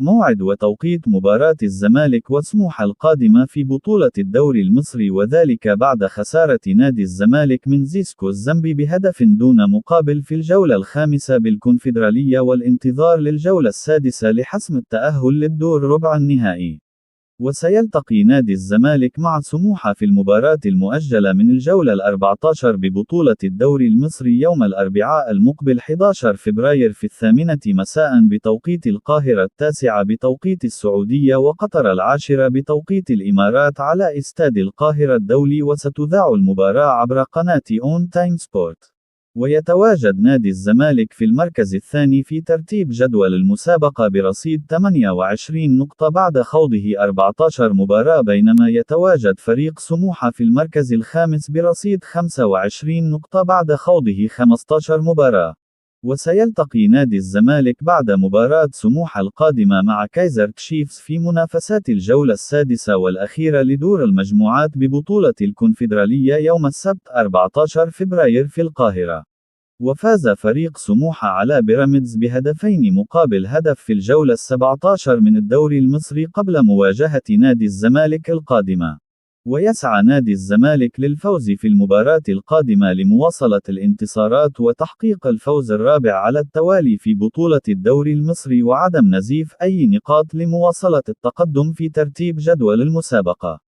موعد وتوقيت مباراة الزمالك وسموحة القادمة في بطولة الدوري المصري، وذلك بعد خسارة نادي الزمالك من زيسكو الزامبي بهدف دون مقابل في الجولة الخامسة بالكونفدرالية، والانتظار للجولة السادسة لحسم التأهل للدور ربع النهائي. وسيلتقي نادي الزمالك مع سموحة في المباراة المؤجلة من الجولة ال14 ببطولة الدوري المصري يوم الأربعاء المقبل 11 فبراير في 8 مساء بتوقيت القاهرة، 9 بتوقيت السعودية، وقطر 10 بتوقيت الإمارات، على استاد القاهرة الدولي. وستذاع المباراة عبر قناة أون تايم سبورت. ويتواجد نادي الزمالك في المركز الثاني في ترتيب جدول المسابقة برصيد 28 نقطة بعد خوضه 14 مباراة، بينما يتواجد فريق سموحة في المركز الخامس برصيد 25 نقطة بعد خوضه 15 مباراة. وسيلتقي نادي الزمالك بعد مباراة سموحة القادمة مع كايزر تشيفز في منافسات الجولة السادسة والأخيرة لدور المجموعات ببطولة الكونفدرالية يوم السبت 14 فبراير في القاهرة. وفاز فريق سموحة على بيراميدز بهدفين مقابل هدف في الجولة ال17 من الدوري المصري قبل مواجهة نادي الزمالك القادمة. ويسعى نادي الزمالك للفوز في المباراة القادمة لمواصلة الانتصارات وتحقيق الفوز الرابع على التوالي في بطولة الدوري المصري، وعدم نزيف أي نقاط لمواصلة التقدم في ترتيب جدول المسابقة.